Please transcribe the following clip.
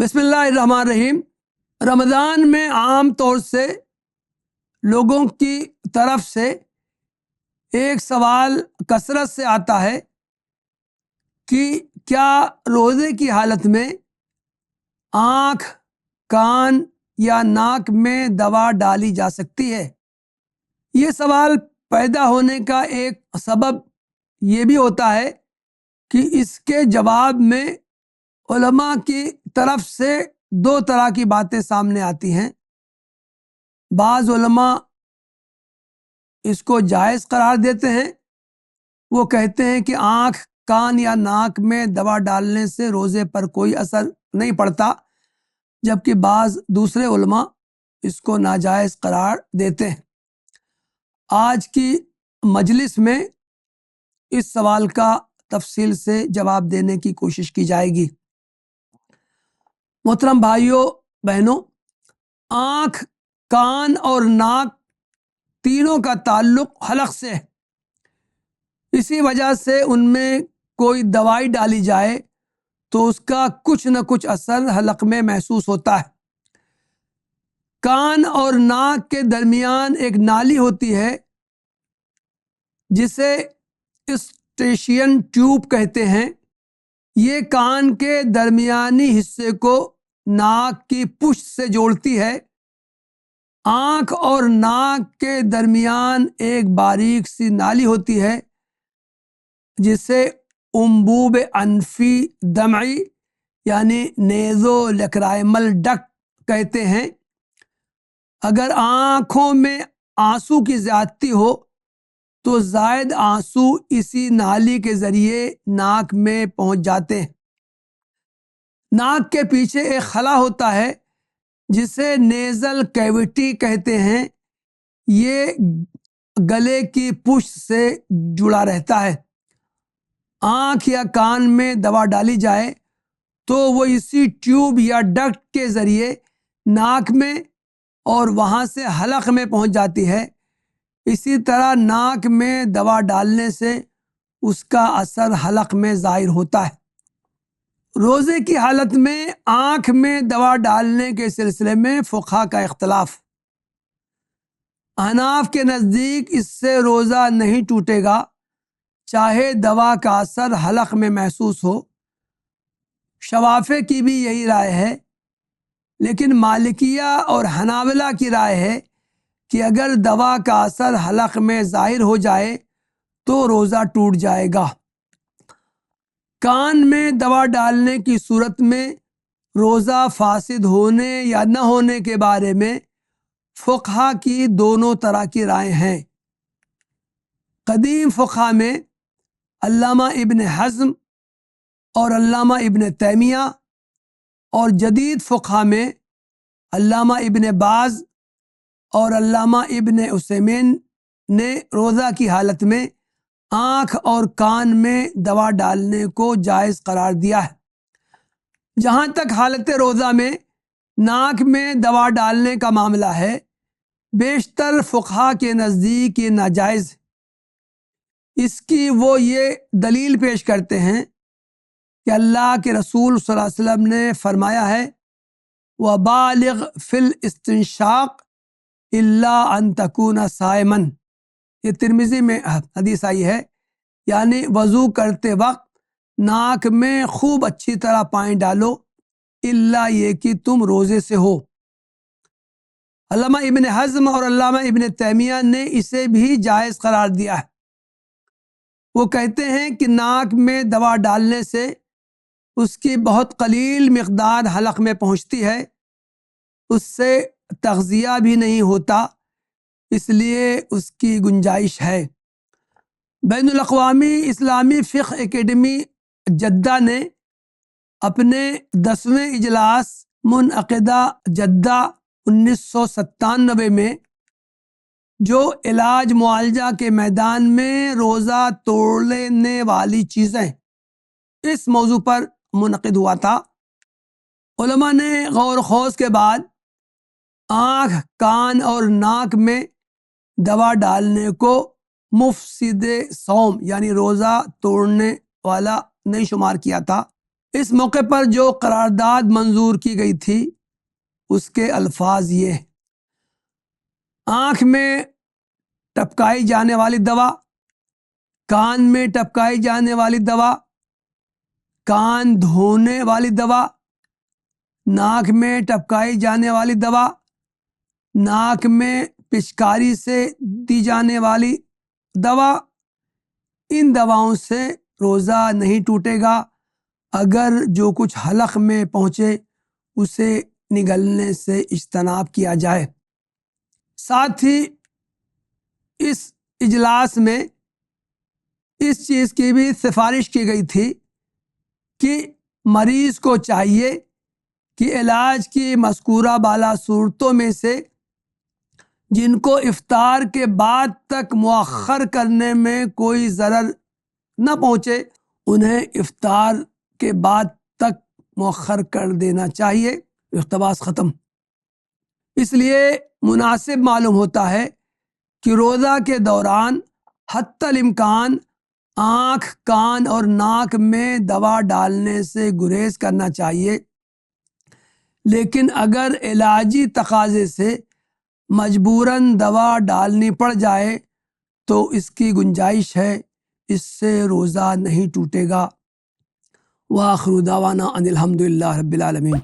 بسم اللہ الرحمن الرحیم۔ رمضان میں عام طور سے لوگوں کی طرف سے ایک سوال کثرت سے آتا ہے کہ کیا روزے کی حالت میں آنکھ، کان یا ناک میں دوا ڈالی جا سکتی ہے؟ یہ سوال پیدا ہونے کا ایک سبب یہ بھی ہوتا ہے کہ اس کے جواب میں علماء کی طرف سے دو طرح کی باتیں سامنے آتی ہیں۔ بعض علماء اس کو جائز قرار دیتے ہیں، وہ کہتے ہیں کہ آنکھ، کان یا ناک میں دوا ڈالنے سے روزے پر کوئی اثر نہیں پڑتا، جبکہ بعض دوسرے علماء اس کو ناجائز قرار دیتے ہیں۔ آج کی مجلس میں اس سوال کا تفصیل سے جواب دینے کی کوشش کی جائے گی۔ محترم بھائیوں بہنوں، آنکھ، کان اور ناک تینوں کا تعلق حلق سے ہے۔ اسی وجہ سے ان میں کوئی دوائی ڈالی جائے تو اس کا کچھ نہ کچھ اثر حلق میں محسوس ہوتا ہے۔ کان اور ناک کے درمیان ایک نالی ہوتی ہے جسے اسٹیشین ٹیوب کہتے ہیں۔ یہ کان کے درمیانی حصے کو ناک کی پشت سے جوڑتی ہے۔ آنکھ اور ناک کے درمیان ایک باریک سی نالی ہوتی ہے جسے انبوب انفی دمعی یعنی نیزو لیکرائمل ڈکٹ کہتے ہیں۔ اگر آنکھوں میں آنسو کی زیادتی ہو تو زائد آنسو اسی نالی کے ذریعے ناک میں پہنچ جاتے ہیں۔ ناک کے پیچھے ایک خلا ہوتا ہے جسے نیزل کیویٹی کہتے ہیں۔ یہ گلے کی پشت سے جڑا رہتا ہے۔ آنکھ یا کان میں دوا ڈالی جائے تو وہ اسی ٹیوب یا ڈکٹ کے ذریعے ناک میں اور وہاں سے حلق میں پہنچ جاتی ہے۔ اسی طرح ناک میں دوا ڈالنے سے اس کا اثر حلق میں ظاہر ہوتا ہے۔ روزے کی حالت میں آنکھ میں دوا ڈالنے کے سلسلے میں فقہا کا اختلاف۔ احناف کے نزدیک اس سے روزہ نہیں ٹوٹے گا، چاہے دوا کا اثر حلق میں محسوس ہو۔ شوافع کی بھی یہی رائے ہے، لیکن مالکیہ اور حنابلہ کی رائے ہے کہ اگر دوا کا اثر حلق میں ظاہر ہو جائے تو روزہ ٹوٹ جائے گا۔ کان میں دوا ڈالنے کی صورت میں روزہ فاسد ہونے یا نہ ہونے کے بارے میں فقہا کی دونوں طرح کی رائے ہیں۔ قدیم فقہا میں علامہ ابن حزم اور علامہ ابن تیمیہ، اور جدید فقہا میں علامہ ابن باز اور علامہ ابن عثیمین نے روزہ کی حالت میں آنکھ اور کان میں دوا ڈالنے کو جائز قرار دیا ہے۔ جہاں تک حالت روزہ میں ناک میں دوا ڈالنے کا معاملہ ہے، بیشتر فقہا کے نزدیک یہ ناجائز ہے۔ اس کی وہ یہ دلیل پیش کرتے ہیں کہ اللہ کے رسول صلی اللہ علیہ وسلم نے فرمایا ہے وَبَالِغْ فِي الْإِسْتِنشَاقِ إِلَّا أَن تَكُونَ صَائِمًا۔ یہ ترمذی میں حدیث آئی ہے، یعنی وضو کرتے وقت ناک میں خوب اچھی طرح پانی ڈالو، الا یہ کہ تم روزے سے ہو۔ علامہ ابن حزم اور علامہ ابن تیمیہ نے اسے بھی جائز قرار دیا ہے۔ وہ کہتے ہیں کہ ناک میں دوا ڈالنے سے اس کی بہت قلیل مقدار حلق میں پہنچتی ہے، اس سے تغذیہ بھی نہیں ہوتا، اس لیے اس کی گنجائش ہے۔ بین الاقوامی اسلامی فقہ اکیڈمی جدہ نے اپنے 10ویں اجلاس منعقدہ جدہ 1997 میں جو علاج معالجہ کے میدان میں روزہ توڑنے والی چیزیں اس موضوع پر منعقد ہوا تھا، علماء نے غور و خوض کے بعد آنکھ، کان اور ناک میں دوا ڈالنے کو مفسد صوم یعنی روزہ توڑنے والا نہیں شمار کیا تھا۔ اس موقع پر جو قرارداد منظور کی گئی تھی اس کے الفاظ یہ ہیں: آنکھ میں ٹپکائی جانے والی دوا، کان میں ٹپکائی جانے والی دوا، کان دھونے والی دوا، ناک میں ٹپکائی جانے والی دوا، ناک میں پچکاری سے دی جانے والی دوا، ان دواؤں سے روزہ نہیں ٹوٹے گا اگر جو کچھ حلق میں پہنچے اسے نگلنے سے اجتناب کیا جائے۔ ساتھ ہی اس اجلاس میں اس چیز کی بھی سفارش کی گئی تھی کہ مریض کو چاہیے کہ علاج کی مذکورہ بالا صورتوں میں سے جن کو افطار کے بعد تک مؤخر کرنے میں کوئی ضرر نہ پہنچے انہیں افطار کے بعد تک مؤخر کر دینا چاہیے۔ اقتباس ختم۔ اس لیے مناسب معلوم ہوتا ہے کہ روزہ کے دوران حتی الامکان آنکھ، کان اور ناک میں دوا ڈالنے سے گریز کرنا چاہیے، لیکن اگر علاجی تقاضے سے مجبوراً دوا ڈالنی پڑ جائے تو اس کی گنجائش ہے، اس سے روزہ نہیں ٹوٹے گا۔ وآخر دعوانا ان الحمد للہ رب العالمین۔